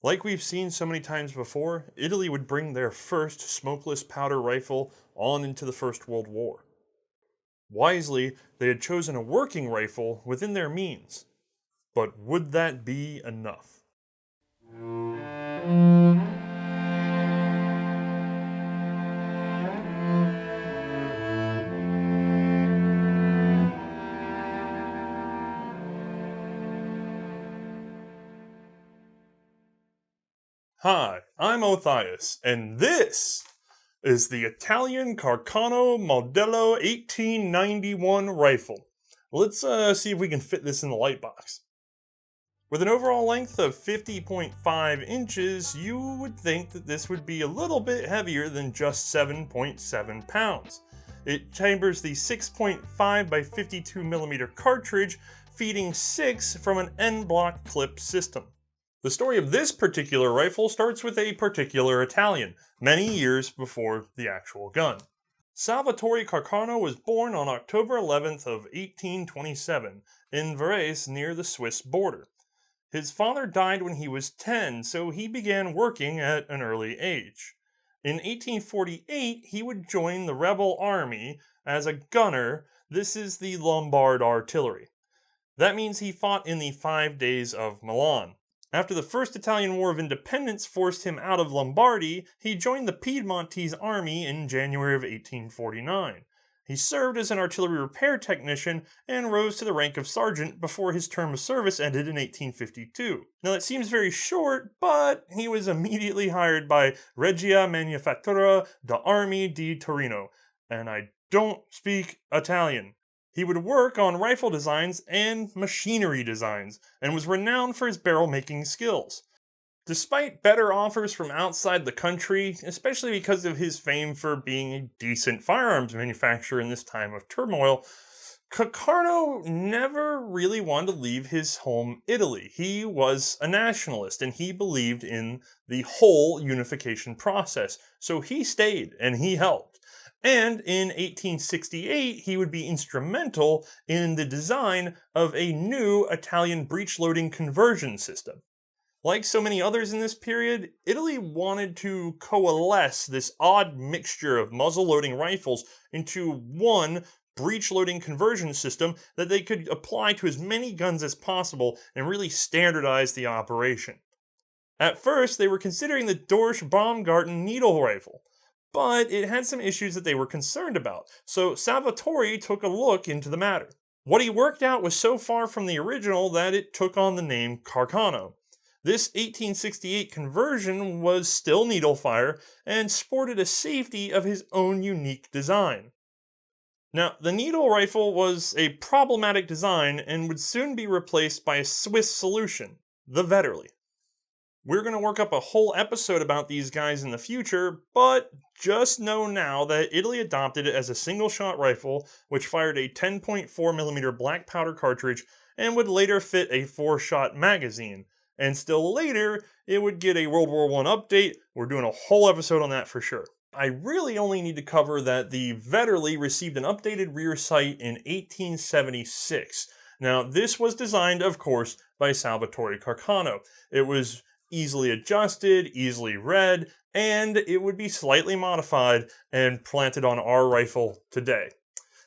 Like we've seen so many times before, Italy would bring their first smokeless powder rifle on into the First World War. Wisely, they had chosen a working rifle within their means. But would that be enough? Hi, I'm Othais, and this is the Italian Carcano Modello 1891 rifle. Let's see if we can fit this in the light box. With an overall length of 50.5 inches, you would think that this would be a little bit heavier than just 7.7 pounds. It chambers the 6.5 by 52 millimeter cartridge, feeding 6 from an N-block clip system. The story of this particular rifle starts with a particular Italian, many years before the actual gun. Salvatore Carcano was born on October 11th of 1827 in Varese near the Swiss border. His father died when he was 10, so he began working at an early age. In 1848, he would join the rebel army as a gunner. This is the Lombard artillery. That means he fought in the 5 days of Milan. After the First Italian War of Independence forced him out of Lombardy, he joined the Piedmontese army in January of 1849. He served as an artillery repair technician and rose to the rank of sergeant before his term of service ended in 1852. Now that seems very short, but he was immediately hired by Regia Manifattura d'Armi di Torino, and I don't speak Italian. He would work on rifle designs and machinery designs, and was renowned for his barrel-making skills. Despite better offers from outside the country, especially because of his fame for being a decent firearms manufacturer in this time of turmoil, Carcano never really wanted to leave his home Italy. He was a nationalist, and he believed in the whole unification process, so he stayed and he helped. And in 1868, he would be instrumental in the design of a new Italian breech-loading conversion system. Like so many others in this period, Italy wanted to coalesce this odd mixture of muzzle-loading rifles into one breech-loading conversion system that they could apply to as many guns as possible and really standardize the operation. At first, they were considering the Dorsch Baumgarten needle rifle, but it had some issues that they were concerned about, so Salvatore took a look into the matter. What he worked out was so far from the original that it took on the name Carcano. This 1868 conversion was still needle fire and sported a safety of his own unique design. Now, the needle rifle was a problematic design and would soon be replaced by a Swiss solution, the Vetterli. We're going to work up a whole episode about these guys in the future, but just know now that Italy adopted it as a single-shot rifle, which fired a 10.4mm black powder cartridge and would later fit a 4-shot magazine. And still later, it would get a World War I update. We're doing a whole episode on that for sure. I really only need to cover that the Vetterli received an updated rear sight in 1876. Now, this was designed, of course, by Salvatore Carcano. It was easily adjusted, easily read, and it would be slightly modified and planted on our rifle today.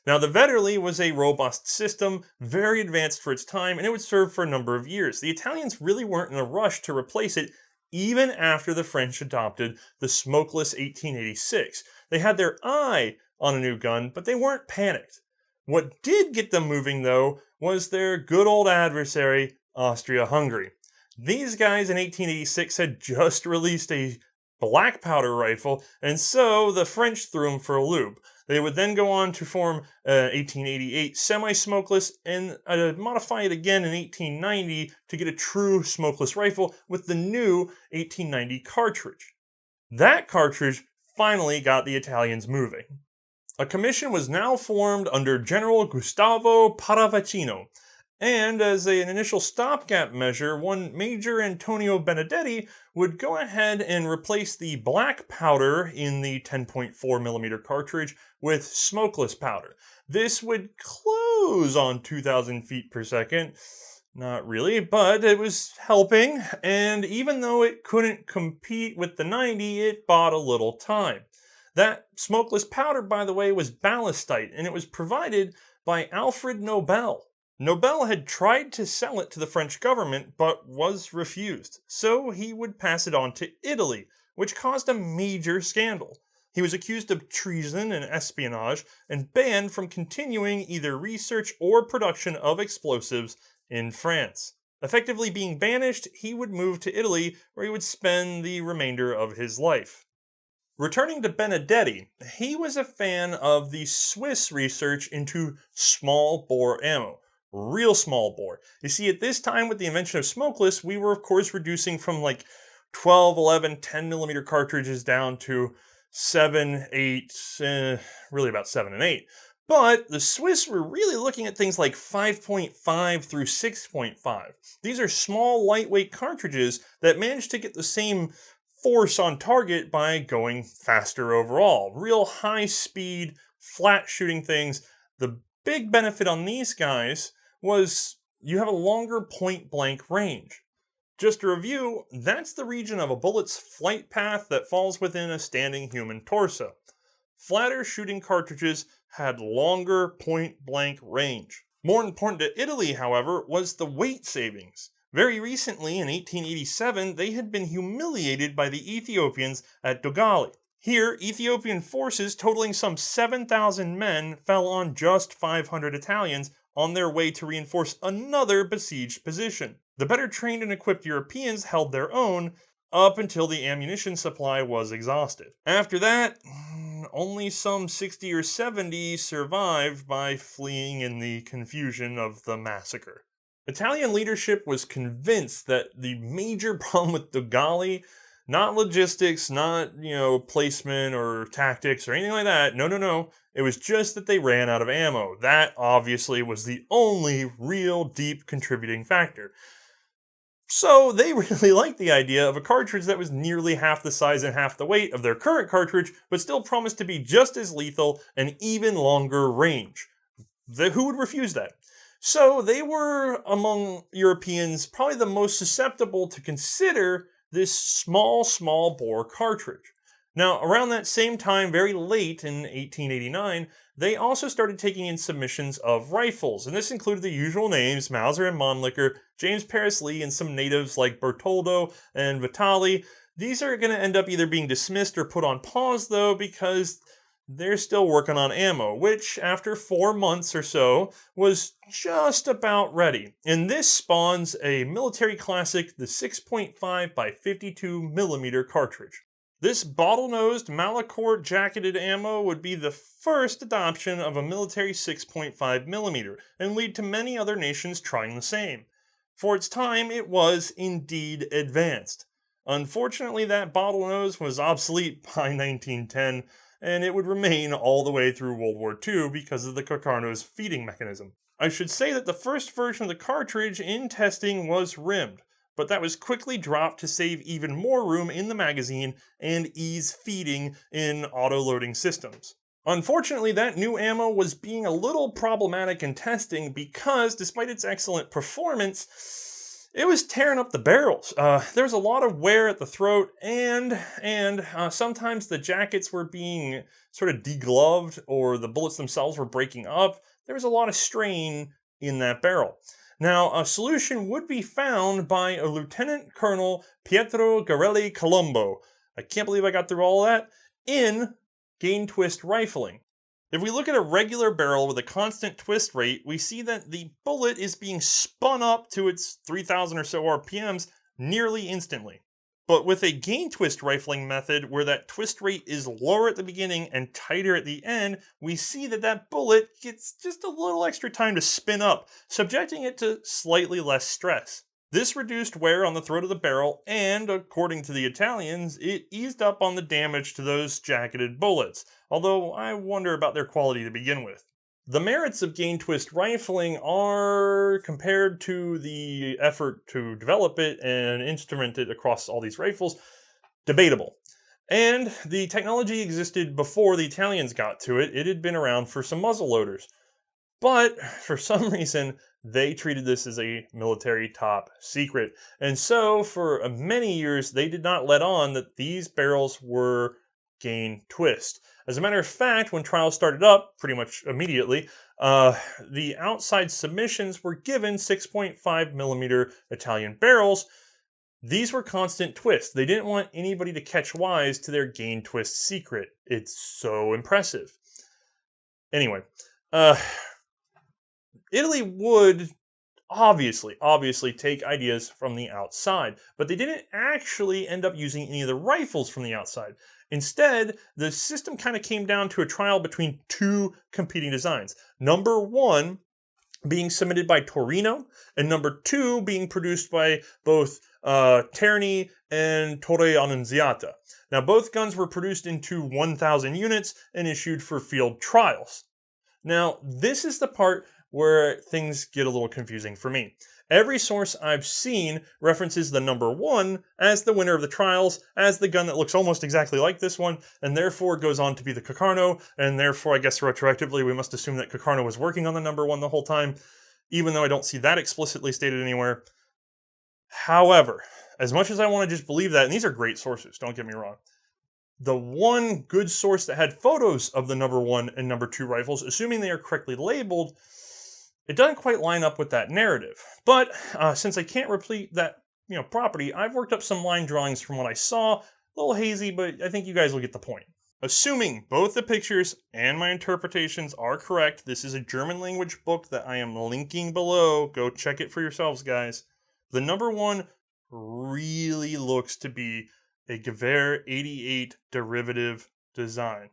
Now, the Vetterli was a robust system, very advanced for its time, and it would serve for a number of years. The Italians really weren't in a rush to replace it, even after the French adopted the smokeless 1886. They had their eye on a new gun, but they weren't panicked. What did get them moving, though, was their good old adversary, Austria-Hungary. These guys in 1886 had just released a black powder rifle, and so the French threw them for a loop. They would then go on to form 1888 semi-smokeless and modify it again in 1890 to get a true smokeless rifle with the new 1890 cartridge. That cartridge finally got the Italians moving. A commission was now formed under General Gustavo Paravicino, and as an initial stopgap measure, one Major Antonio Benedetti would go ahead and replace the black powder in the 10.4mm cartridge with smokeless powder. This would close on 2,000 feet per second, Not really, but it was helping, and even though it couldn't compete with the 90, it bought a little time. That smokeless powder, by the way, was ballistite, and it was provided by Alfred Nobel. Nobel had tried to sell it to the French government, but was refused, so he would pass it on to Italy, which caused a major scandal. He was accused of treason and espionage, and banned from continuing either research or production of explosives in France. Effectively being banished, he would move to Italy, where he would spend the remainder of his life. Returning to Benedetti, he was a fan of the Swiss research into small bore ammo. Real small bore. You see, at this time with the invention of smokeless, we were of course reducing from like 12, 11, 10 millimeter cartridges down to 7, 8, really about 7 and 8. But the Swiss were really looking at things like 5.5 through 6.5. These are small, lightweight cartridges that managed to get the same force on target by going faster overall. Real high speed, flat shooting things. The big benefit on these guys was you have a longer point blank range. Just to review, that's the region of a bullet's flight path that falls within a standing human torso. Flatter shooting cartridges had longer point-blank range. More important to Italy, however, was the weight savings. Very recently, in 1887, they had been humiliated by the Ethiopians at Dogali. Here, Ethiopian forces totaling some 7,000 men fell on just 500 Italians on their way to reinforce another besieged position. The better trained and equipped Europeans held their own, up until the ammunition supply was exhausted. After that, only some 60 or 70 survived by fleeing in the confusion of the massacre. Italian leadership was convinced that the major problem with Dogali, not logistics, not, placement or tactics or anything like that. No. It was just that they ran out of ammo. That obviously was the only real deep contributing factor. So they really liked the idea of a cartridge that was nearly half the size and half the weight of their current cartridge, but still promised to be just as lethal and even longer range. Who would refuse that? So they were, among Europeans, probably the most susceptible to consider this small bore cartridge. Now, around that same time, very late in 1889, they also started taking in submissions of rifles, and this included the usual names, Mauser and Mannlicher, James Paris Lee, and some natives like Bertoldo and Vitali. These are going to end up either being dismissed or put on pause, though, because they're still working on ammo, which, after 4 months or so, was just about ready. And this spawns a military classic, the 6.5 by 52 millimeter cartridge. This bottle-nosed Malicourt jacketed ammo would be the first adoption of a military 6.5mm and lead to many other nations trying the same. For its time, it was indeed advanced. Unfortunately, that bottle-nose was obsolete by 1910, and it would remain all the way through World War II because of the Carcano's feeding mechanism. I should say that the first version of the cartridge in testing was rimmed, but that was quickly dropped to save even more room in the magazine and ease feeding in auto-loading systems. Unfortunately, that new ammo was being a little problematic in testing because, despite its excellent performance, it was tearing up the barrels. There was a lot of wear at the throat, and sometimes the jackets were being sort of degloved, or the bullets themselves were breaking up. There was a lot of strain in that barrel. Now, a solution would be found by a Lieutenant Colonel Pietro Garelli Colombo. I can't believe I got through all of that. In gain twist rifling. If we look at a regular barrel with a constant twist rate, we see that the bullet is being spun up to its 3,000 or so RPMs nearly instantly. But with a gain twist rifling method where that twist rate is lower at the beginning and tighter at the end, we see that that bullet gets just a little extra time to spin up, subjecting it to slightly less stress. This reduced wear on the throat of the barrel, and according to the Italians, it eased up on the damage to those jacketed bullets, although I wonder about their quality to begin with. The merits of gain twist rifling are, compared to the effort to develop it and instrument it across all these rifles, debatable. And the technology existed before the Italians got to it. It had been around for some muzzle loaders. But for some reason, they treated this as a military top secret. And so for many years, they did not let on that these barrels were gain twist. As a matter of fact, when trials started up, pretty much immediately, the outside submissions were given 6.5 millimeter Italian barrels. These were constant twists. They didn't want anybody to catch wise to their gain twist secret. It's so impressive. Anyway, Italy would obviously take ideas from the outside, but they didn't actually end up using any of the rifles from the outside. Instead, the system kind of came down to a trial between two competing designs. Number one being submitted by Torino, and number two being produced by both Terni and Torre Annunziata. Now, both guns were produced into 1,000 units and issued for field trials. Now, this is the part where things get a little confusing for me. Every source I've seen references the number one as the winner of the trials, as the gun that looks almost exactly like this one, and therefore goes on to be the Carcano, and therefore I guess retroactively we must assume that Carcano was working on the number one the whole time, even though I don't see that explicitly stated anywhere. However, as much as I want to just believe that, and these are great sources, don't get me wrong, the one good source that had photos of the number one and number two rifles, assuming they are correctly labeled, it doesn't quite line up with that narrative. But since I can't repeat that property, I've worked up some line drawings from what I saw. A little hazy, but I think you guys will get the point. Assuming both the pictures and my interpretations are correct, this is a German language book that I am linking below. Go check it for yourselves, guys. The number one really looks to be a Gewehr 88 derivative design.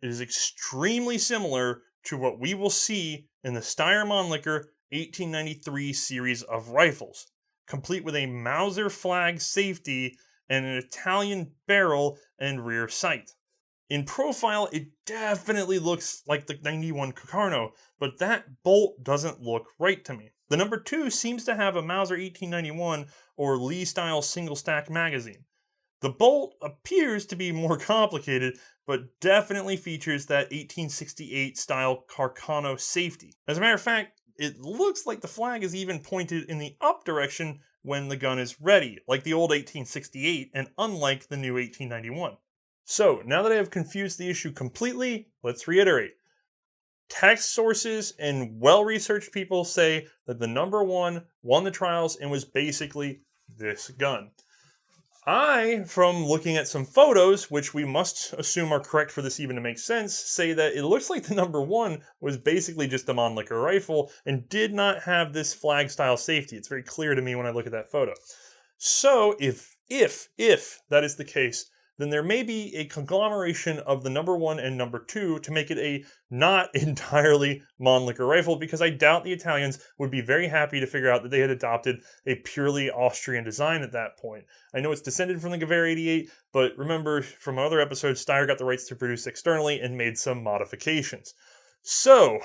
It is extremely similar to what we will see in the Steyr-Mannlicher 1893 series of rifles, complete with a Mauser flag safety and an Italian barrel and rear sight. In profile, it definitely looks like the 91 Carcano, but that bolt doesn't look right to me. The number two seems to have a Mauser 1891 or Lee-style single-stack magazine. The bolt appears to be more complicated, but definitely features that 1868 style Carcano safety. As a matter of fact, it looks like the flag is even pointed in the up direction when the gun is ready, like the old 1868 and unlike the new 1891. So, now that I have confused the issue completely, let's reiterate. Text sources and well-researched people say that the number one won the trials and was basically this gun. I, from looking at some photos, which we must assume are correct for this even to make sense, say that it looks like the number one was basically just a Mannlicher rifle and did not have this flag-style safety. It's very clear to me when I look at that photo. So, if that is the case, then there may be a conglomeration of the number one and number two to make it a not entirely Mannlicher rifle, because I doubt the Italians would be very happy to figure out that they had adopted a purely Austrian design at that point. I know it's descended from the Gewehr 88, but remember from other episodes, Steyr got the rights to produce externally and made some modifications. So,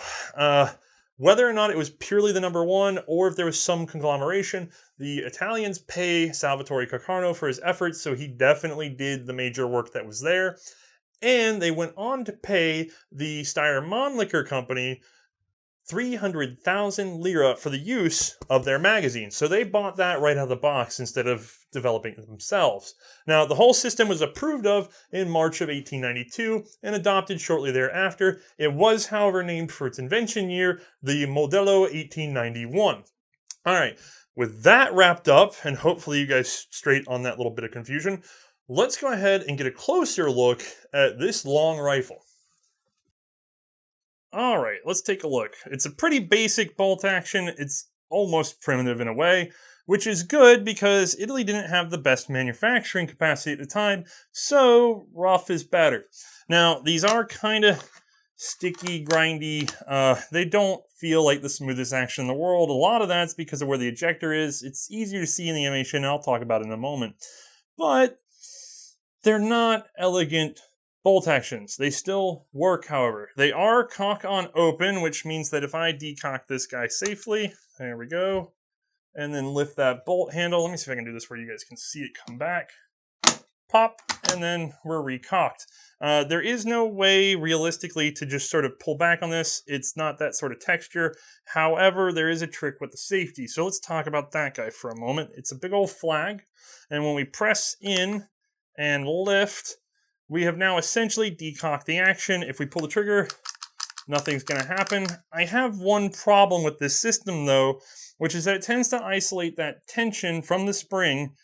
whether or not it was purely the number one, or if there was some conglomeration, the Italians pay Salvatore Carcano for his efforts, so he definitely did the major work that was there. And they went on to pay the Steyr-Mannlicher company 300,000 lira for the use of their magazine. So they bought that right out of the box instead of developing it themselves. Now, the whole system was approved of in March of 1892 and adopted shortly thereafter. It was, however, named for its invention year, the Modell 1891. All right, with that wrapped up, and hopefully you guys straight on that little bit of confusion, let's go ahead and get a closer look at this long rifle. Alright, let's take a look. It's a pretty basic bolt action. It's almost primitive in a way, which is good because Italy didn't have the best manufacturing capacity at the time, so rough is better. Now, these are kind of sticky, grindy. They don't feel like the smoothest action in the world. A lot of that's because of where the ejector is. It's easier to see in the animation, and I'll talk about it in a moment. But they're not elegant bolt actions. They still work, however. They are cock on open, which means that if I decock this guy safely, there we go, and then lift that bolt handle. Let me see if I can do this where you guys can see it come back. pop, and then we're recocked. There is no way realistically to just sort of pull back on this. It's not that sort of texture. However, there is a trick with the safety. So let's talk about that guy for a moment. It's a big old flag. And when we press in and lift, we have now essentially decocked the action. If we pull the trigger, nothing's going to happen. I have one problem with this system though, which is that it tends to isolate that tension from the spring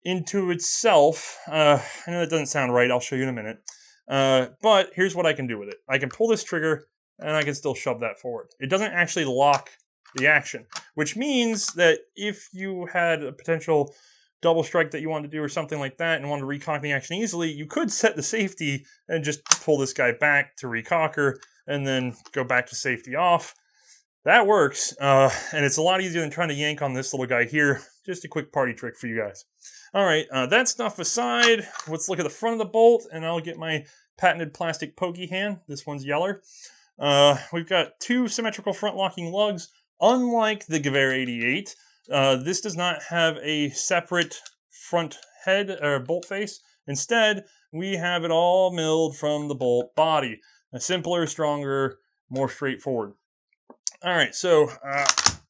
into itself. I know that doesn't sound right. I'll show you in a minute. But here's what I can do with it. I can pull this trigger and I can still shove that forward. It doesn't actually lock the action, which means that if you had a potential double strike that you wanted to do or something like that and wanted to recock the action easily, you could set the safety and just pull this guy back to recocker and then go back to safety off. That works, and it's a lot easier than trying to yank on this little guy here. Just a quick party trick for you guys. All right, that stuff aside, let's look at the front of the bolt, and I'll get my patented plastic pokey hand. This one's yeller. We've got two symmetrical front locking lugs. Unlike the Gewehr 88, this does not have a separate front head or bolt face. Instead, we have it all milled from the bolt body. A simpler, stronger, more straightforward. All right, so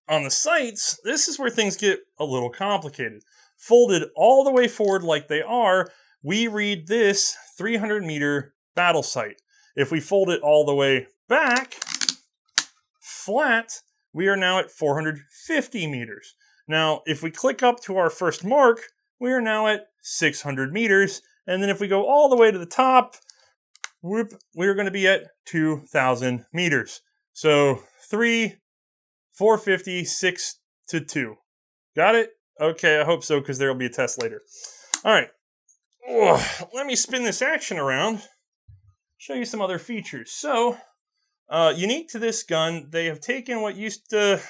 on the sights, this is where things get a little complicated. Folded all the way forward like they are, we read this 300-meter battle sight. If we fold it all the way back, flat, we are now at 450 meters. Now, if we click up to our first mark, we are now at 600 meters. And then if we go all the way to the top, whoop, we're going to be at 2,000 meters. So 3, 450, 6 to 2. Got it? Okay, I hope so, because there will be a test later. All right. Let me spin this action around. Show you some other features. So, unique to this gun, they have taken what used to,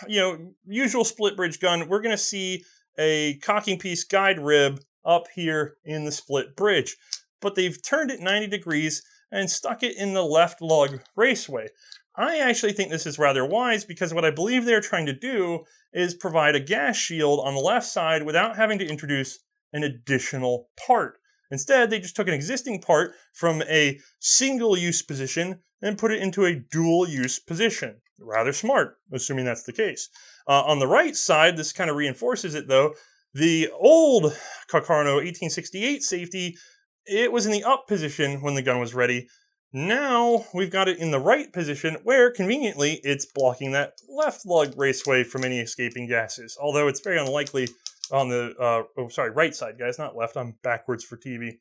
usual split bridge gun. We're going to see a cocking piece guide rib up here in the split bridge. But they've turned it 90 degrees and stuck it in the left lug raceway. I actually think this is rather wise because what I believe they're trying to do is provide a gas shield on the left side without having to introduce an additional part. Instead, they just took an existing part from a single-use position and put it into a dual-use position. Rather smart, assuming that's the case. On the right side, this kind of reinforces it though, the old Carcano 1868 safety, it was in the up position when the gun was ready. Now we've got it in the right position where, conveniently, it's blocking that left lug raceway from any escaping gases. Although it's very unlikely on the, right side, guys, not left. I'm backwards for TV.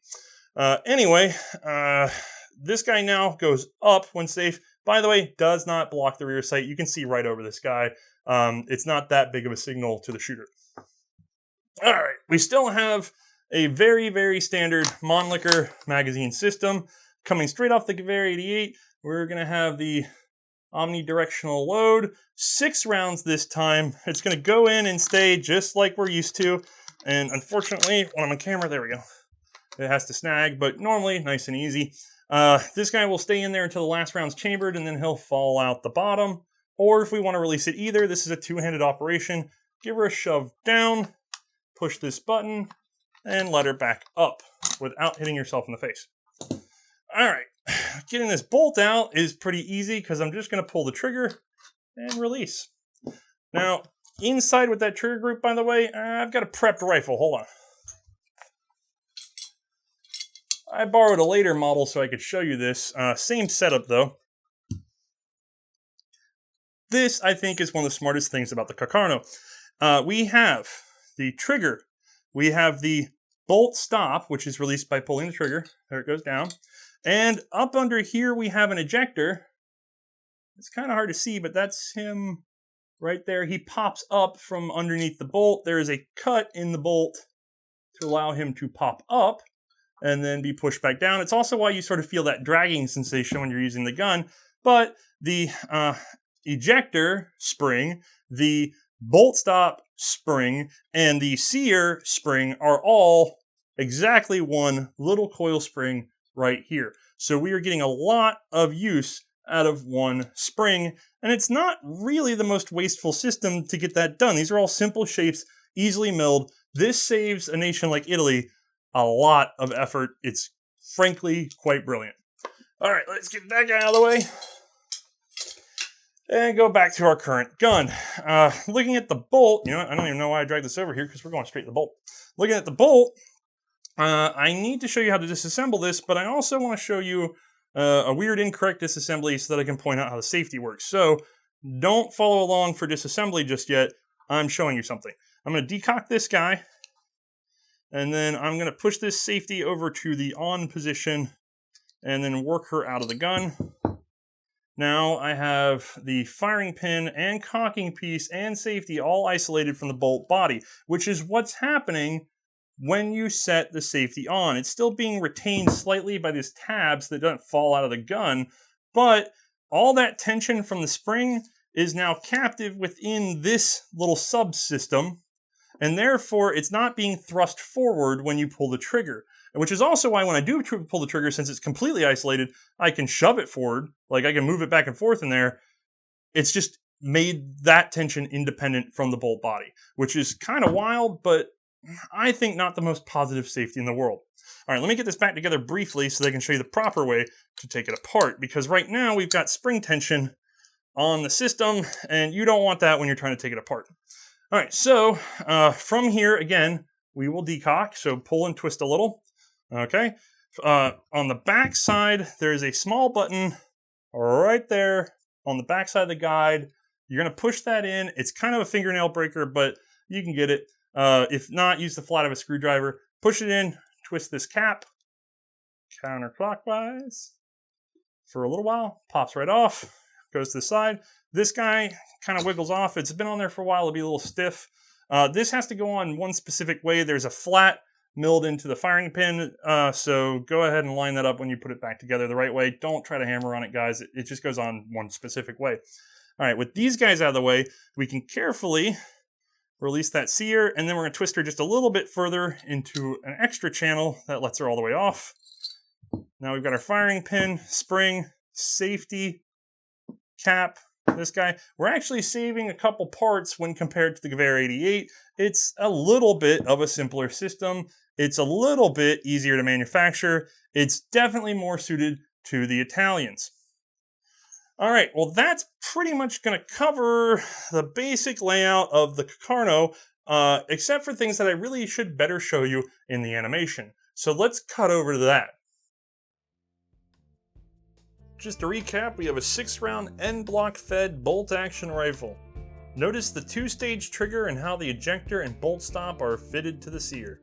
Anyway, this guy now goes up when safe. By the way, does not block the rear sight. You can see right over this guy. It's not that big of a signal to the shooter. All right, we still have a very, very standard Mannlicher magazine system. Coming straight off the Gewehr 88, we're going to have the omnidirectional load. 6 rounds this time. It's going to go in and stay just like we're used to. And unfortunately, when I'm on camera, there we go. It has to snag, but normally nice and easy. This guy will stay in there until the last round's chambered, and then he'll fall out the bottom. Or if we want to release it either, this is a two-handed operation. Give her a shove down, push this button, and let her back up without hitting yourself in the face. All right, getting this bolt out is pretty easy because I'm just going to pull the trigger and release. Now, inside with that trigger group, by the way, I've got a prepped rifle. Hold on. I borrowed a later model so I could show you this. Same setup, though. This, I think, is one of the smartest things about the Carcano. We have the trigger. We have the bolt stop, which is released by pulling the trigger. There it goes down. And up under here, we have an ejector. It's kind of hard to see, but that's him right there. He pops up from underneath the bolt. There is a cut in the bolt to allow him to pop up and then be pushed back down. It's also why you sort of feel that dragging sensation when you're using the gun. But the ejector spring, the bolt stop spring, and the sear spring are all exactly one little coil spring right here. So we are getting a lot of use out of one spring, and it's not really the most wasteful system to get that done. These are all simple shapes, easily milled. This saves a nation like Italy a lot of effort. It's frankly quite brilliant. All right, let's get that guy out of the way and go back to our current gun. Looking at the bolt, you know what? I don't even know why I dragged this over here because we're going straight to the bolt. Looking at the bolt, I need to show you how to disassemble this, but I also want to show you a weird incorrect disassembly so that I can point out how the safety works. So don't follow along for disassembly just yet. I'm showing you something. I'm going to decock this guy, and then I'm going to push this safety over to the on position and then work her out of the gun. Now I have the firing pin and cocking piece and safety all isolated from the bolt body, which is what's happening when you set the safety on. It's still being retained slightly by these tabs that don't fall out of the gun, but all that tension from the spring is now captive within this little subsystem, and therefore it's not being thrust forward when you pull the trigger. Which is also why when I do pull the trigger, since it's completely isolated, I can shove it forward, like I can move it back and forth in there. It's just made that tension independent from the bolt body, which is kind of wild, but I think not the most positive safety in the world. All right, let me get this back together briefly so that I can show you the proper way to take it apart, because right now we've got spring tension on the system, and you don't want that when you're trying to take it apart. All right, so from here, again, we will decock, so pull and twist a little. Okay, on the back side, there's a small button right there on the back side of the guide. You're going to push that in. It's kind of a fingernail breaker, but you can get it. If not, use the flat of a screwdriver. Push it in, twist this cap counterclockwise for a little while. Pops right off, goes to the side. This guy kind of wiggles off. It's been on there for a while. It'll be a little stiff. This has to go on one specific way. There's a flat milled into the firing pin, so go ahead and line that up when you put it back together the right way. Don't try to hammer on it, guys. It just goes on one specific way. All right, with these guys out of the way, we can carefully release that sear, and then we're going to twist her just a little bit further into an extra channel that lets her all the way off. Now we've got our firing pin, spring, safety, cap, this guy. We're actually saving a couple parts when compared to the Gewehr 88. It's a little bit of a simpler system. It's a little bit easier to manufacture. It's definitely more suited to the Italians. All right, well, that's pretty much going to cover the basic layout of the Carcano, except for things that I really should better show you in the animation. So let's cut over to that. Just to recap, we have a 6-round end-block fed bolt-action rifle. Notice the 2-stage trigger and how the ejector and bolt stop are fitted to the sear.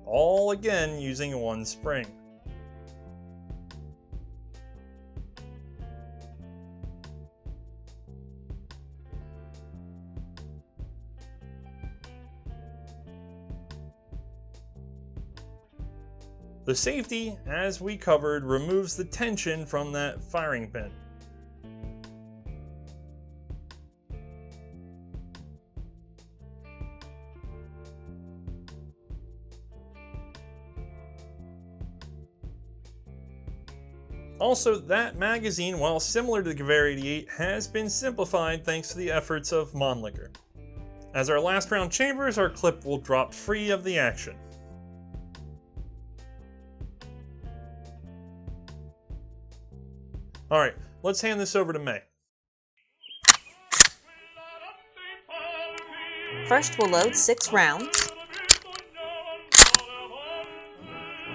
All again using one spring. The safety, as we covered, removes the tension from that firing pin. Also, that magazine, while similar to the Gewehr 88, has been simplified thanks to the efforts of Mannlicher. As our last round chambers, our clip will drop free of the action. All right, let's hand this over to Mae. First, we'll load 6 rounds,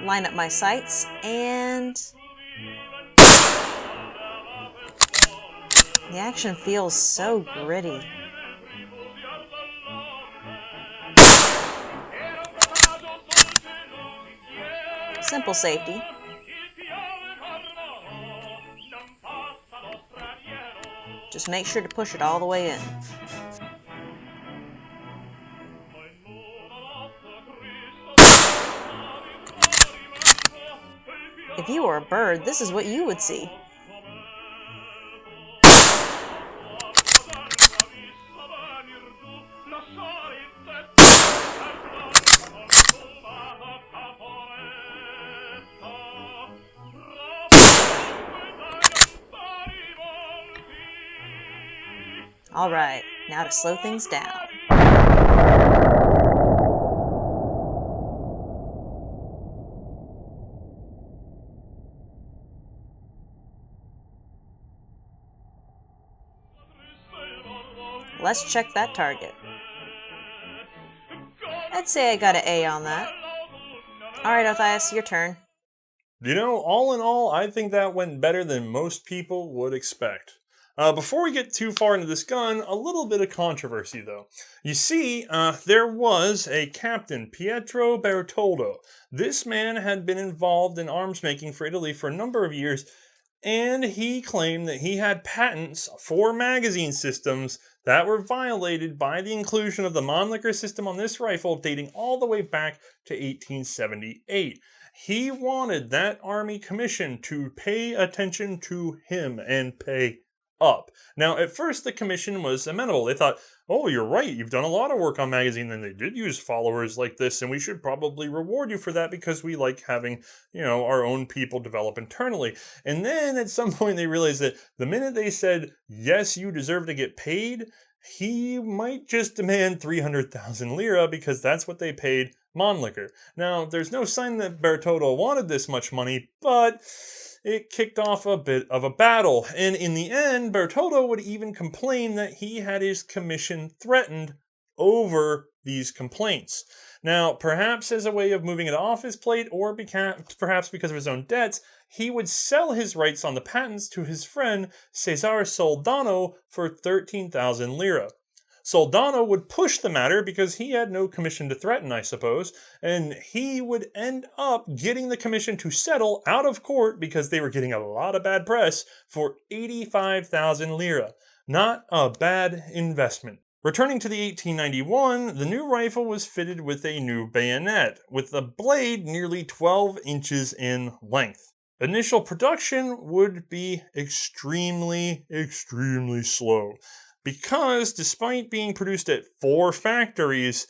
line up my sights, and the action feels so gritty. Simple safety. Just make sure to push it all the way in. If you were a bird, this is what you would see. All right, Now to slow things down. Let's check that target. I'd say I got an A on that. Alright, Othais, your turn. You know, all in all, I think that went better than most people would expect. Before we get too far into this gun, a little bit of controversy though. You see, there was a captain, Pietro Bertoldo. This man had been involved in arms making for Italy for a number of years, and he claimed that he had patents for magazine systems that were violated by the inclusion of the Mannlicher-System on this rifle dating all the way back to 1878. He wanted that Army Commission to pay attention to him and pay up. Now, at first, the Commission was amenable. They thought, oh, you're right, you've done a lot of work on magazine, and they did use followers like this, and we should probably reward you for that because we like having, our own people develop internally. And then at some point they realized that the minute they said, yes, you deserve to get paid, he might just demand 300,000 lira because that's what they paid Mannlicher. Now, there's no sign that Bertoldo wanted this much money, but it kicked off a bit of a battle, and in the end, Bertoldo would even complain that he had his commission threatened over these complaints. Now, perhaps as a way of moving it off his plate, or perhaps because of his own debts, he would sell his rights on the patents to his friend Cesare Soldano for 13,000 lira. Soldano would push the matter because he had no commission to threaten, I suppose, and he would end up getting the commission to settle out of court because they were getting a lot of bad press for 85,000 lira. Not a bad investment. Returning to the 1891, the new rifle was fitted with a new bayonet, with the blade nearly 12 inches in length. Initial production would be extremely slow, because despite being produced at 4 factories,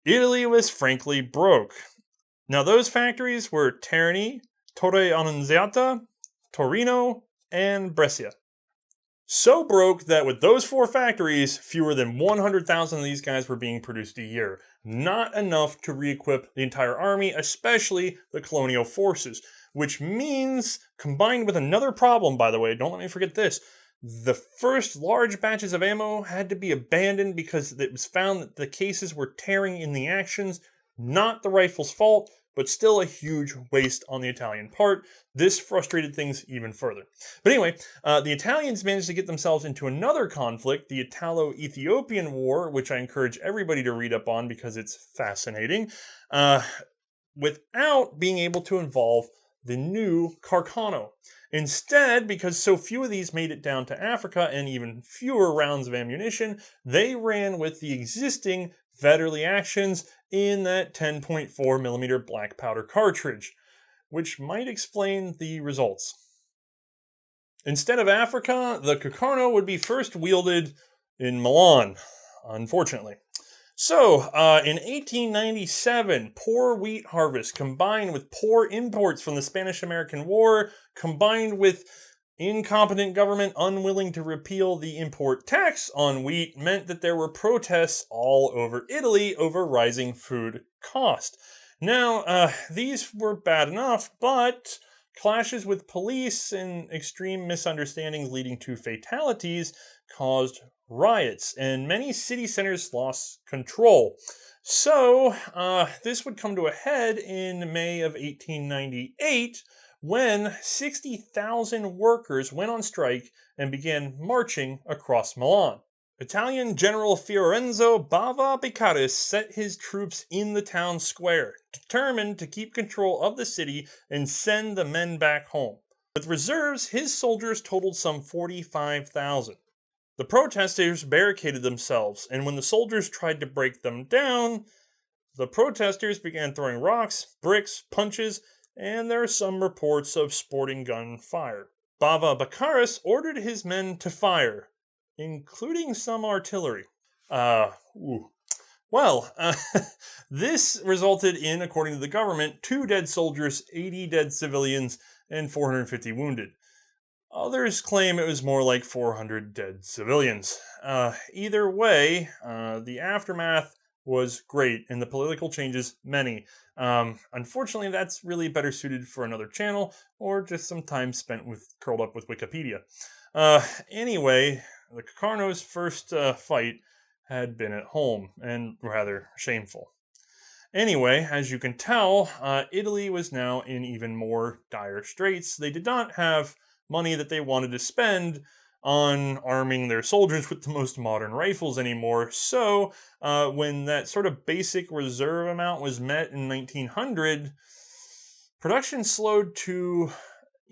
Italy was frankly broke. Now those factories were Terni, Torre Annunziata, Torino, and Brescia. So broke that with those 4 factories, fewer than 100,000 of these guys were being produced a year. Not enough to re-equip the entire army, especially the colonial forces. Which means, combined with another problem, by the way, don't let me forget this, the first large batches of ammo had to be abandoned because it was found that the cases were tearing in the actions. Not the rifle's fault, but still a huge waste on the Italian part. This frustrated things even further. But anyway, the Italians managed to get themselves into another conflict, the Italo-Ethiopian War, which I encourage everybody to read up on because it's fascinating, without being able to involve the new Carcano. Instead, because so few of these made it down to Africa and even fewer rounds of ammunition, they ran with the existing Vetterli actions in that 10.4mm black powder cartridge, which might explain the results. Instead of Africa, the Carcano would be first wielded in Milan, unfortunately. So, in 1897, poor wheat harvest combined with poor imports from the Spanish-American War, combined with incompetent government unwilling to repeal the import tax on wheat, meant that there were protests all over Italy over rising food cost. Now, these were bad enough, but clashes with police and extreme misunderstandings leading to fatalities caused riots, and many city centers lost control. So, this would come to a head in May of 1898 when 60,000 workers went on strike and began marching across Milan. Italian General Fiorenzo Bava Beccaris set his troops in the town square, determined to keep control of the city and send the men back home. With reserves, his soldiers totaled some 45,000. The protesters barricaded themselves, and when the soldiers tried to break them down, the protesters began throwing rocks, bricks, punches, and there are some reports of sporting gun fire. Bava Beccaris ordered his men to fire, including some artillery. This resulted in, according to the government, 2 dead soldiers, 80 dead civilians, and 450 wounded. Others claim it was more like 400 dead civilians. Either way, the aftermath was great, and the political changes many. Unfortunately, that's really better suited for another channel, or just some time spent curled up with Wikipedia. Anyway, the Carcano's first fight had been at home, and rather shameful. Anyway, as you can tell, Italy was now in even more dire straits. They did not have money that they wanted to spend on arming their soldiers with the most modern rifles anymore. So, when that sort of basic reserve amount was met in 1900, production slowed to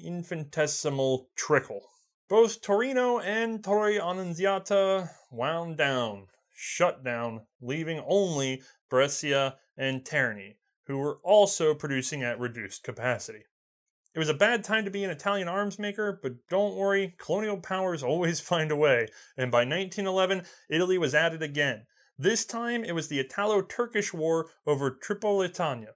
infinitesimal trickle. Both Torino and Torre Annunziata wound down, shut down, leaving only Brescia and Terni, who were also producing at reduced capacity. It was a bad time to be an Italian arms maker, but don't worry, colonial powers always find a way, and by 1911, Italy was at it again. This time, it was the Italo-Turkish War over Tripolitania.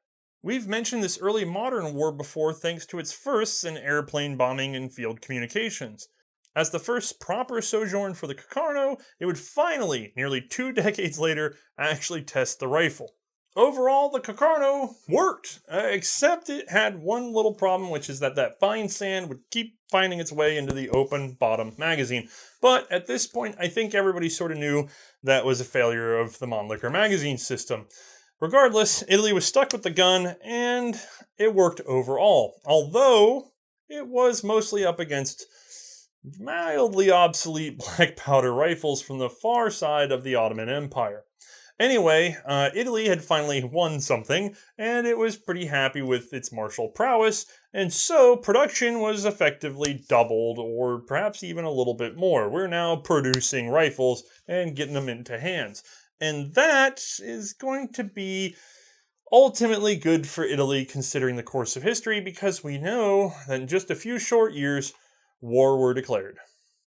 We've mentioned this early modern war before thanks to its firsts in airplane bombing and field communications. As the first proper sojourn for the Carcano, it would finally, nearly 2 decades later, actually test the rifle. Overall, the Carcano worked, except it had one little problem, which is that fine sand would keep finding its way into the open bottom magazine. But at this point, I think everybody sort of knew that was a failure of the Mannlicher magazine system. Regardless, Italy was stuck with the gun, and it worked overall, although it was mostly up against mildly obsolete black powder rifles from the far side of the Ottoman Empire. Anyway, Italy had finally won something, and it was pretty happy with its martial prowess, and so production was effectively doubled, or perhaps even a little bit more. We're now producing rifles and getting them into hands. And that is going to be ultimately good for Italy considering the course of history, because we know that in just a few short years, war were declared.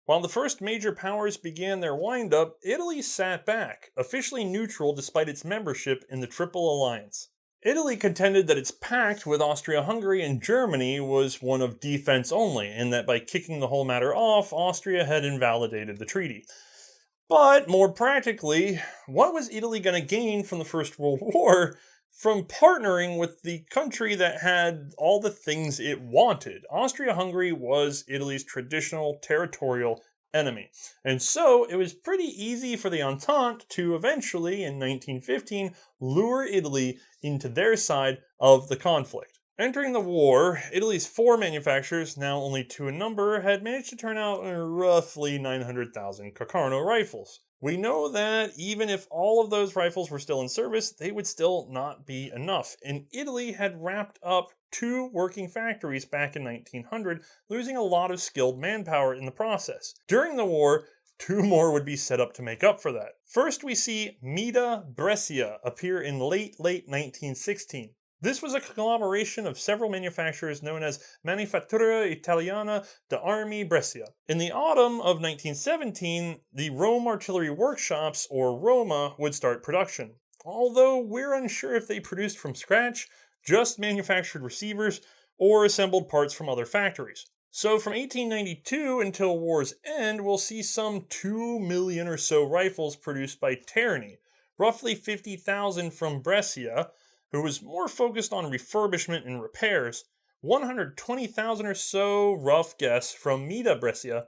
While the first major powers began their wind-up, Italy sat back, officially neutral despite its membership in the Triple Alliance. Italy contended that its pact with Austria-Hungary and Germany was one of defense only, and that by kicking the whole matter off, Austria had invalidated the treaty. But more practically, what was Italy going to gain from the First World War from partnering with the country that had all the things it wanted? Austria-Hungary was Italy's traditional territorial enemy. And so it was pretty easy for the Entente to eventually, in 1915, lure Italy into their side of the conflict. Entering the war, Italy's 4 manufacturers, now only 2 in number, had managed to turn out roughly 900,000 Carcano rifles. We know that even if all of those rifles were still in service, they would still not be enough. And Italy had wrapped up 2 working factories back in 1900, losing a lot of skilled manpower in the process. During the war, 2 more would be set up to make up for that. First, we see Mida Brescia appear in late 1916. This was a conglomeration of several manufacturers known as Manifattura Italiana d'Armi Brescia. In the autumn of 1917, the Rome Artillery Workshops, or Roma, would start production. Although we're unsure if they produced from scratch, just manufactured receivers, or assembled parts from other factories. So from 1892 until war's end, we'll see some 2 million or so rifles produced by Terni, roughly 50,000 from Brescia, who was more focused on refurbishment and repairs, 120,000 or so, rough guess, from Mida Brescia,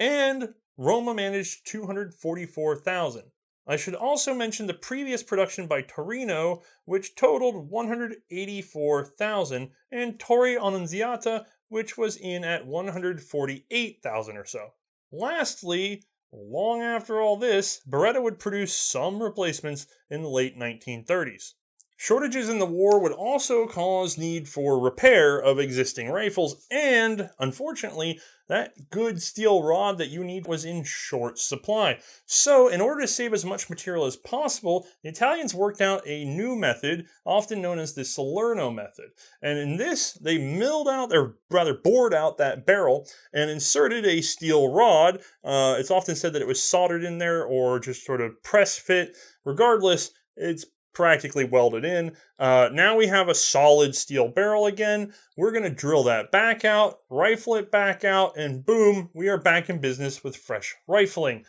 and Roma managed 244,000. I should also mention the previous production by Torino, which totaled 184,000, and Torre Annunziata, which was in at 148,000 or so. Lastly, long after all this, Beretta would produce some replacements in the late 1930s. Shortages in the war would also cause need for repair of existing rifles, and, unfortunately, that good steel rod that you need was in short supply. So, in order to save as much material as possible, the Italians worked out a new method, often known as the Salerno method. And in this, they bored out that barrel and inserted a steel rod. It's often said that it was soldered in there or just sort of press fit. Regardless, it's practically welded in. Now we have a solid steel barrel again. We're going to drill that back out, rifle it back out, and boom, we are back in business with fresh rifling.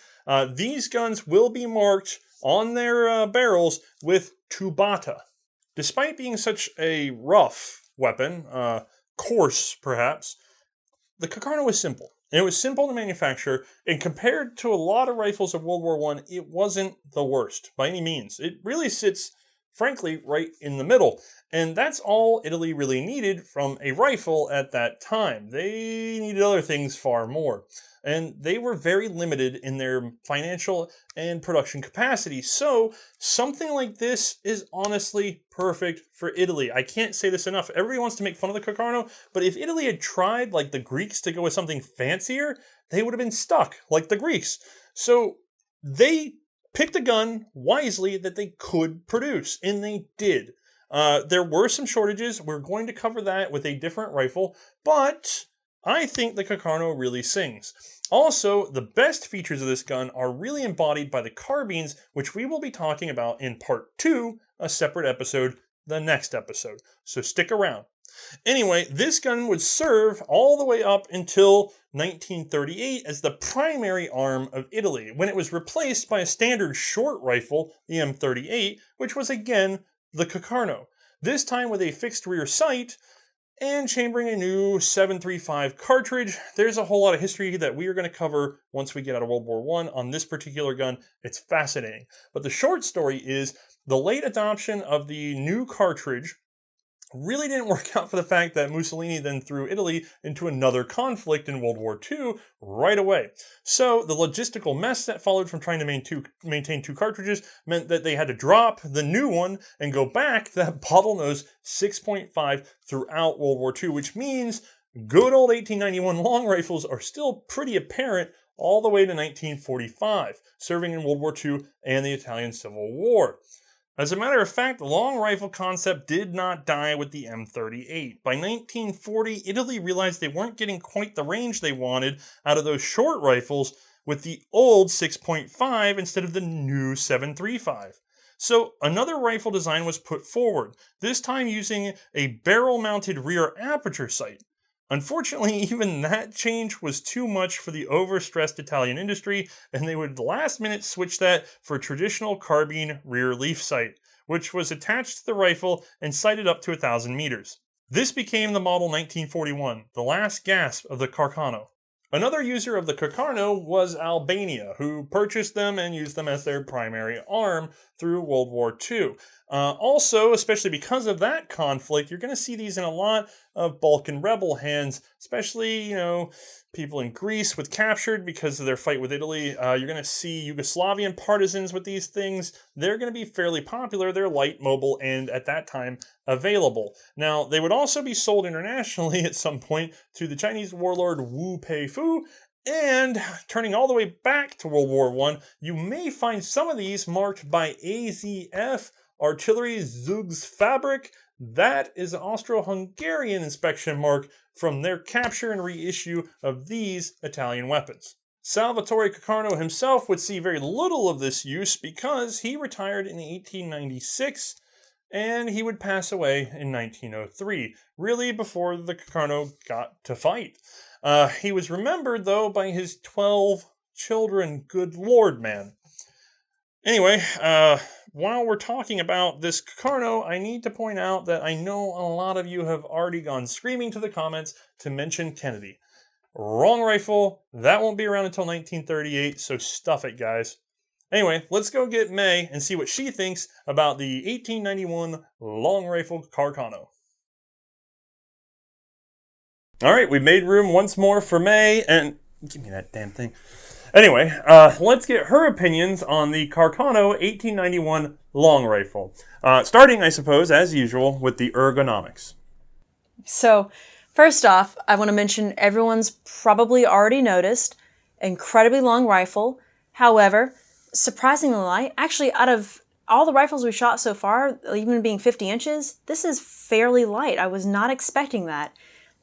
These guns will be marked on their barrels with Tubata. Despite being such a rough weapon, coarse perhaps, the Carcano was simple. And it was simple to manufacture, and compared to a lot of rifles of World War I, it wasn't the worst by any means. It really sits, frankly, right in the middle. And that's all Italy really needed from a rifle at that time. They needed other things far more. And they were very limited in their financial and production capacity. So something like this is honestly perfect for Italy. I can't say this enough. Everybody wants to make fun of the Carcano, but if Italy had tried, like the Greeks, to go with something fancier, they would have been stuck, like the Greeks. So they picked a gun wisely that they could produce, and they did. There were some shortages. We're going to cover that with a different rifle, but I think the Carcano really sings. Also, the best features of this gun are really embodied by the carbines, which we will be talking about in part 2, a separate episode, the next episode. So stick around. Anyway, this gun would serve all the way up until 1938 as the primary arm of Italy, when it was replaced by a standard short rifle, the M38, which was again the Carcano. This time with a fixed rear sight and chambering a new 7.35 cartridge. There's a whole lot of history that we are going to cover once we get out of World War I on this particular gun. It's fascinating. But the short story is the late adoption of the new cartridge really didn't work out for the fact that Mussolini then threw Italy into another conflict in World War II right away. So the logistical mess that followed from trying to maintain two cartridges meant that they had to drop the new one and go back to that bottlenose 6.5 throughout World War II, which means good old 1891 long rifles are still pretty apparent all the way to 1945, serving in World War II and the Italian Civil War. As a matter of fact, the long rifle concept did not die with the M38. By 1940, Italy realized they weren't getting quite the range they wanted out of those short rifles with the old 6.5 instead of the new 7.35. So another rifle design was put forward, this time using a barrel-mounted rear aperture sight. Unfortunately, even that change was too much for the overstressed Italian industry, and they would last minute switch that for a traditional carbine rear leaf sight, which was attached to the rifle and sighted up to 1,000 meters. This became the model 1941, the last gasp of the Carcano. Another user of the Carcano was Albania, who purchased them and used them as their primary arm through World War II. Also, especially because of that conflict, you're going to see these in a lot of Balkan rebel hands, especially, people in Greece with captured because of their fight with Italy. You're going to see Yugoslavian partisans with these things. They're going to be fairly popular. They're light, mobile, and at that time, available. Now, they would also be sold internationally at some point to the Chinese warlord Wu Peifu. And turning all the way back to World War I, you may find some of these marked by AZF, Artillery Zugsfabrik. That is an Austro-Hungarian inspection mark from their capture and reissue of these Italian weapons. Salvatore Carcano himself would see very little of this use because he retired in 1896 and he would pass away in 1903, really before the Carcano got to fight. He was remembered, though, by his 12 children. Good Lord, man. Anyway, while we're talking about this Carcano, I need to point out that I know a lot of you have already gone screaming to the comments to mention Kennedy. Wrong rifle. That won't be around until 1938, so stuff it, guys. Anyway, let's go get Mae and see what she thinks about the 1891 long rifle Carcano. All right, we've made room once more for Mae, and give me that damn thing. Anyway, let's get her opinions on the Carcano 1891 long rifle. Starting, I suppose, as usual, with the ergonomics. So, first off, I want to mention everyone's probably already noticed, incredibly long rifle. However, surprisingly light. Actually, out of all the rifles we shot so far, even being 50 inches, this is fairly light. I was not expecting that.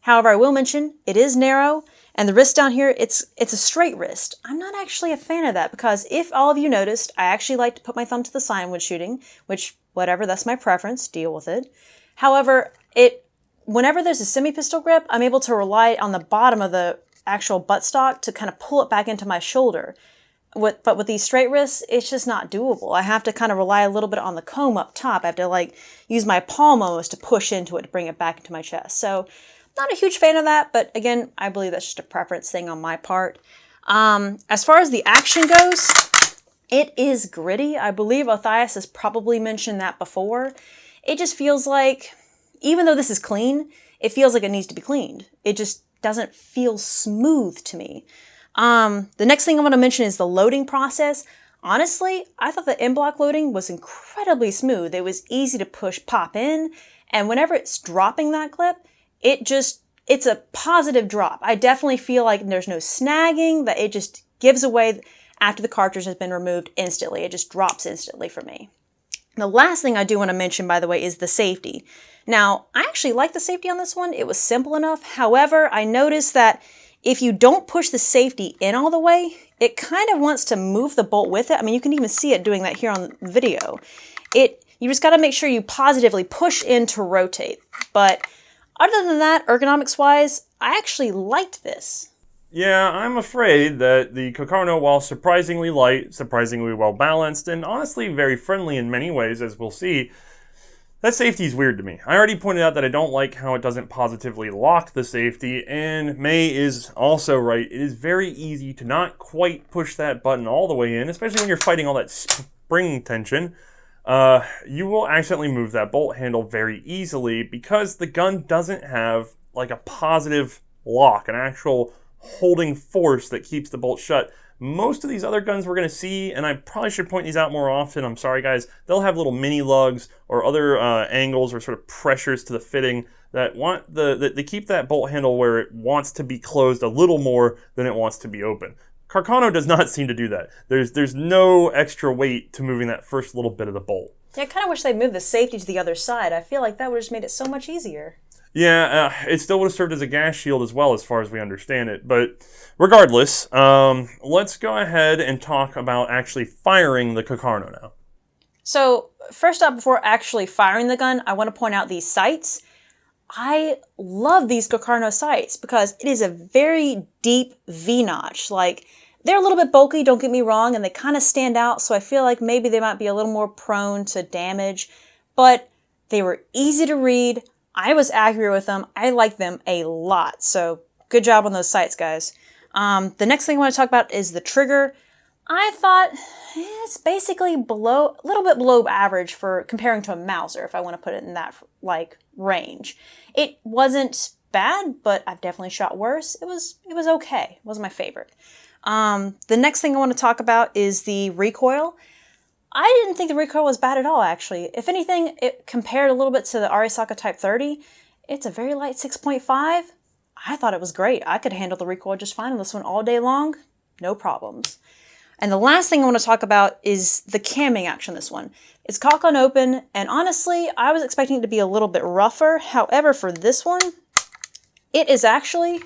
However, I will mention, it is narrow, and the wrist down here, it's a straight wrist. I'm not actually a fan of that, because if all of you noticed, I actually like to put my thumb to the side when shooting, which whatever, that's my preference, deal with it. However, whenever there's a semi-pistol grip, I'm able to rely on the bottom of the actual buttstock to kind of pull it back into my shoulder. But with these straight wrists, it's just not doable. I have to kind of rely a little bit on the comb up top. I have to like use my palm almost to push into it to bring it back into my chest. So not a huge fan of that, but again, I believe that's just a preference thing on my part. As far as the action goes, it is gritty. I believe Othais has probably mentioned that before. It just feels like, even though this is clean, it feels like it needs to be cleaned. It just doesn't feel smooth to me. The next thing I want to mention is the loading process. Honestly, I thought the in-block loading was incredibly smooth. It was easy to push pop in, and whenever it's dropping that clip, it's a positive drop. I definitely feel like there's no snagging, that it just gives away after the cartridge has been removed instantly. It just drops instantly for me. The last thing I do want to mention, by the way, is the safety. Now, I actually like the safety on this one. It was simple enough. However, I noticed that if you don't push the safety in all the way, it kind of wants to move the bolt with it. I mean, you can even see it doing that here on the video. You just got to make sure you positively push in to rotate. But other than that, ergonomics-wise, I actually liked this. Yeah, I'm afraid that the Carcano, while surprisingly light, surprisingly well-balanced, and honestly very friendly in many ways, as we'll see, that safety is weird to me. I already pointed out that I don't like how it doesn't positively lock the safety, and Mae is also right. It is very easy to not quite push that button all the way in, especially when you're fighting all that spring tension. You will accidentally move that bolt handle very easily because the gun doesn't have like a positive lock, an actual holding force that keeps the bolt shut. Most of these other guns we're going to see, and I probably should point these out more often, I'm sorry guys, they'll have little mini lugs or other angles or sort of pressures to the fitting that they keep that bolt handle where it wants to be closed a little more than it wants to be open. Carcano does not seem to do that. There's no extra weight to moving that first little bit of the bolt. Yeah, I kind of wish they'd moved the safety to the other side. I feel like that would have just made it so much easier. Yeah, it still would have served as a gas shield as well, as far as we understand it. But regardless, let's go ahead and talk about actually firing the Carcano now. So first up, before actually firing the gun, I want to point out these sights. I love these Carcano sights because it is a very deep V-notch. Like, they're a little bit bulky, don't get me wrong, and they kind of stand out, so I feel like maybe they might be a little more prone to damage. But they were easy to read. I was accurate with them. I like them a lot. So good job on those sights, guys. The next thing I want to talk about is the trigger. I thought it's basically a little bit below average for comparing to a Mauser, if I want to put it in that like range. It wasn't bad, but I've definitely shot worse. It was okay. It wasn't my favorite. The next thing I want to talk about is the recoil. I didn't think the recoil was bad at all, actually. If anything, it compared a little bit to the Arisaka Type 30. It's a very light 6.5. I thought it was great. I could handle the recoil just fine on this one all day long. No problems. And the last thing I want to talk about is the camming action on this one. It's cock on open, and honestly, I was expecting it to be a little bit rougher. However, for this one, it is actually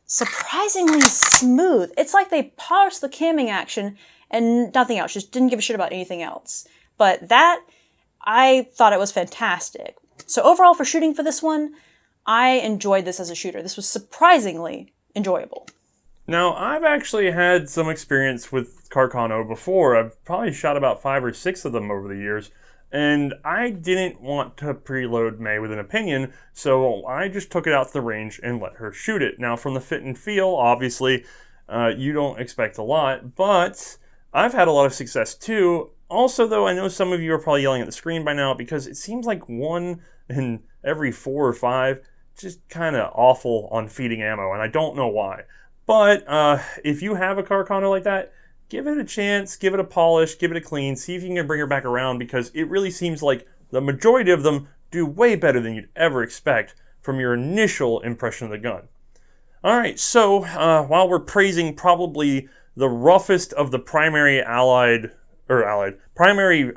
surprisingly smooth. It's like they polished the camming action and nothing else, just didn't give a shit about anything else. But that, I thought it was fantastic. So overall for shooting for this one, I enjoyed this as a shooter. This was surprisingly enjoyable. Now, I've actually had some experience with Carcano before. I've probably shot about 5 or 6 of them over the years, and I didn't want to preload Mae with an opinion, so I just took it out to the range and let her shoot it. Now, from the fit and feel, obviously, you don't expect a lot, but I've had a lot of success too. Also, though, I know some of you are probably yelling at the screen by now because it seems like 1 in every 4 or 5 just kind of awful on feeding ammo, and I don't know why. But if you have a Carcano like that, give it a chance, give it a polish, give it a clean, see if you can bring her back around, because it really seems like the majority of them do way better than you'd ever expect from your initial impression of the gun. Alright, so while we're praising probably the roughest of the primary primary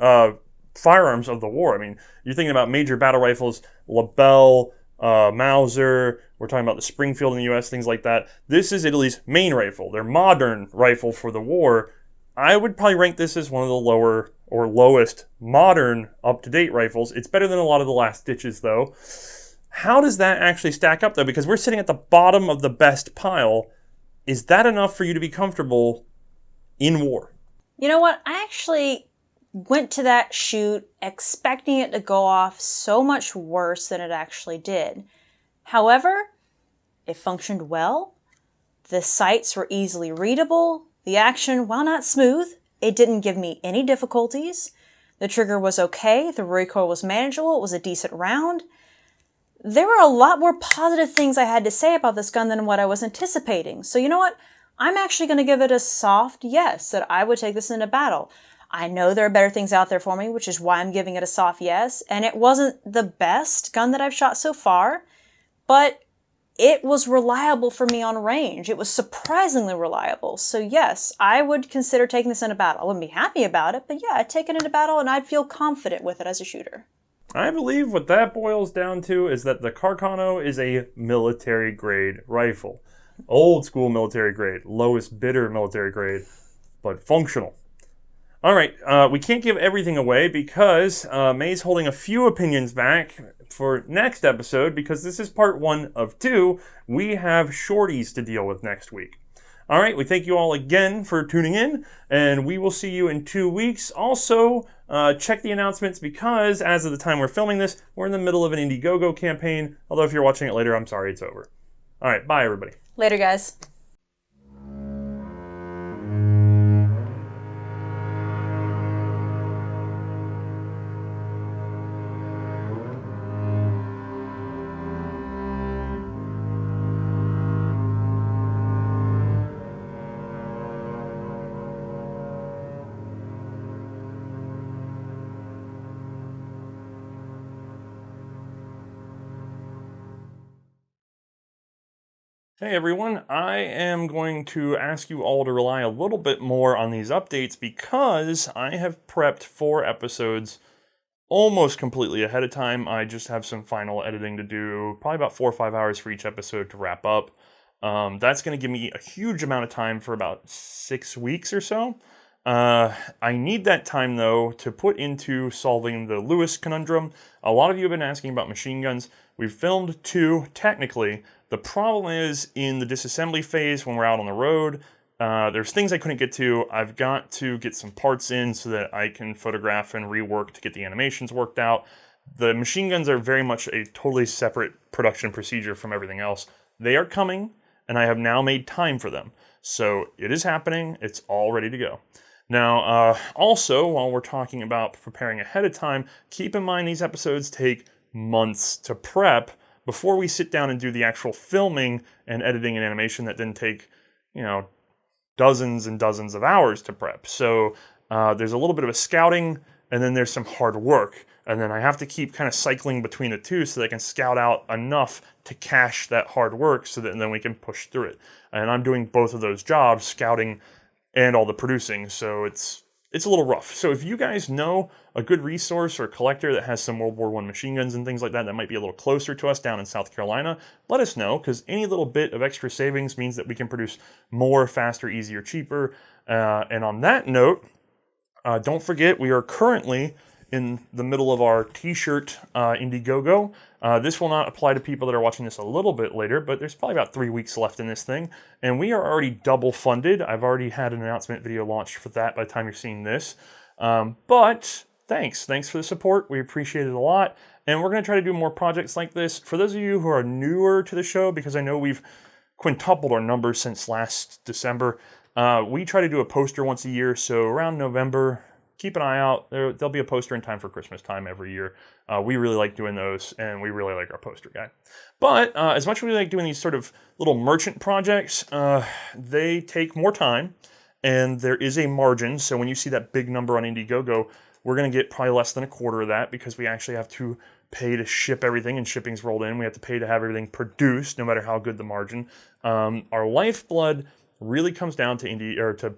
firearms of the war, I mean, you're thinking about major battle rifles, Lebel, Mauser, we're talking about the Springfield in the US, things like that. This is Italy's main rifle, their modern rifle for the war. I would probably rank this as one of the lower or lowest modern up-to-date rifles. It's better than a lot of the last ditches though. How does that actually stack up though? Because we're sitting at the bottom of the best pile. Is that enough for you to be comfortable in war? You know what? I actually went to that shoot expecting it to go off so much worse than it actually did. However, it functioned well. The sights were easily readable. The action, while not smooth, it didn't give me any difficulties. The trigger was okay. The recoil was manageable. It was a decent round. There were a lot more positive things I had to say about this gun than what I was anticipating. So you know what? I'm actually going to give it a soft yes, that I would take this into battle. I know there are better things out there for me, which is why I'm giving it a soft yes. And it wasn't the best gun that I've shot so far, but it was reliable for me on range. It was surprisingly reliable. So yes, I would consider taking this into battle. I wouldn't be happy about it, but yeah, I'd take it into battle and I'd feel confident with it as a shooter. I believe what that boils down to is that the Carcano is a military-grade rifle. Old school military grade, lowest bidder military grade, but functional. All right, we can't give everything away because Mae's holding a few opinions back for next episode because this is part 1 of 2. We have shorties to deal with next week. All right, we thank you all again for tuning in, and we will see you in 2 weeks. Also, check the announcements because as of the time we're filming this, we're in the middle of an Indiegogo campaign. Although if you're watching it later, I'm sorry, it's over. All right, bye everybody. Later, guys. Hey everyone, I am going to ask you all to rely a little bit more on these updates because I have prepped 4 episodes almost completely ahead of time. I just have some final editing to do, probably about 4 or 5 hours for each episode to wrap up. That's going to give me a huge amount of time for about 6 weeks or so. I need that time though to put into solving the Lewis conundrum. A lot of you have been asking about machine guns. We've filmed 2 technically. The problem is in the disassembly phase when we're out on the road, there's things I couldn't get to. I've got to get some parts in so that I can photograph and rework to get the animations worked out. The machine guns are very much a totally separate production procedure from everything else. They are coming, and I have now made time for them. So it is happening. It's all ready to go. Now, also, while we're talking about preparing ahead of time, keep in mind these episodes take months to prep before we sit down and do the actual filming and editing and animation that didn't take, dozens and dozens of hours to prep. So there's a little bit of a scouting, and then there's some hard work. And then I have to keep kind of cycling between the two so that I can scout out enough to cache that hard work so that then we can push through it. And I'm doing both of those jobs, scouting and all the producing, so it's a little rough. So if you guys know a good resource or collector that has some World War I machine guns and things like that might be a little closer to us down in South Carolina, let us know, because any little bit of extra savings means that we can produce more, faster, easier, cheaper. And on that note, don't forget we are currently in the middle of our t-shirt Indiegogo. This will not apply to people that are watching this a little bit later, but there's probably about 3 weeks left in this thing, and we are already double funded. I've already had an announcement video launched for that by the time you're seeing this. But thanks for the support. We appreciate it a lot, and we're going to try to do more projects like this. For those of you who are newer to the show, because I know we've quintupled our numbers since last December, we try to do a poster once a year, so around November, keep an eye out. There'll be a poster in time for Christmas time every year. We really like doing those, and we really like our poster guy. But as much as we like doing these sort of little merchant projects, they take more time, and there is a margin. So when you see that big number on Indiegogo, we're going to get probably less than a quarter of that because we actually have to pay to ship everything, and shipping's rolled in. We have to pay to have everything produced, no matter how good the margin. Our lifeblood really comes down to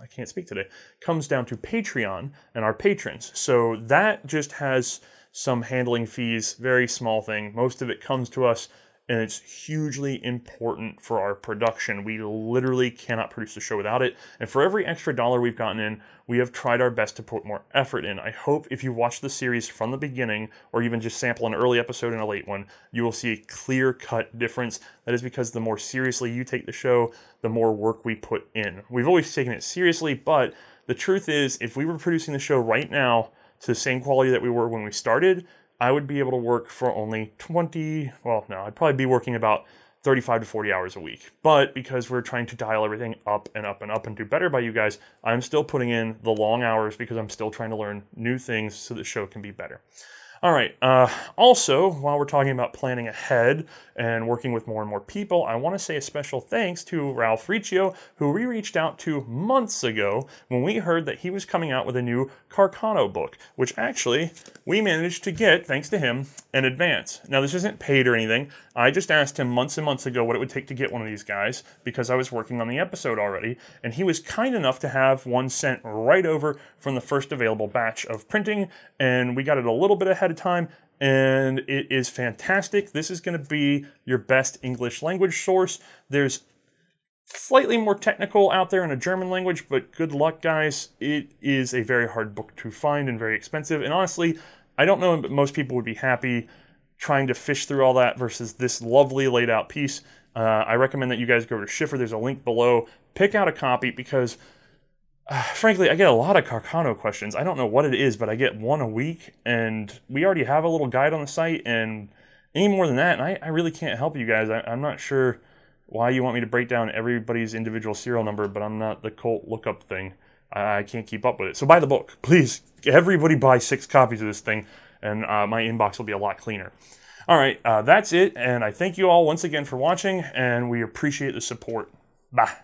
I can't speak today, comes down to Patreon and our patrons. So that just has some handling fees, very small thing. Most of it comes to us and it's hugely important for our production. We literally cannot produce the show without it, and for every extra dollar we've gotten in, we have tried our best to put more effort in. I hope if you watch the series from the beginning, or even just sample an early episode and a late one, you will see a clear-cut difference. That is because the more seriously you take the show, the more work we put in. We've always taken it seriously, but the truth is, if we were producing the show right now to the same quality that we were when we started, I would be able to work for only I'd probably be working about 35 to 40 hours a week. But because we're trying to dial everything up and up and up and do better by you guys, I'm still putting in the long hours because I'm still trying to learn new things so the show can be better. All right, also, while we're talking about planning ahead and working with more and more people, I want to say a special thanks to Riccio, who we reached out to months ago when we heard that he was coming out with a new Carcano book, which actually we managed to get, thanks to him, in advance. Now, this isn't paid or anything. I just asked him months and months ago what it would take to get one of these guys because I was working on the episode already, and he was kind enough to have one sent right over from the first available batch of printing, and we got it a little bit ahead of time, and it is fantastic. This is going to be your best English language source. There's slightly more technical out there in a German language, but good luck, guys. It is a very hard book to find and very expensive, and honestly, I don't know, but most people would be happy trying to fish through all that versus this lovely laid out piece. I recommend that you guys go to Schiffer. There's a link below. Pick out a copy because frankly, I get a lot of Carcano questions. I don't know what it is, but I get one a week, and we already have a little guide on the site, and any more than that, and I really can't help you guys. I'm not sure why you want me to break down everybody's individual serial number, but I'm not the Colt lookup thing. I can't keep up with it. So buy the book. Please, everybody buy 6 copies of this thing, and my inbox will be a lot cleaner. All right, that's it, and I thank you all once again for watching, and we appreciate the support. Bye.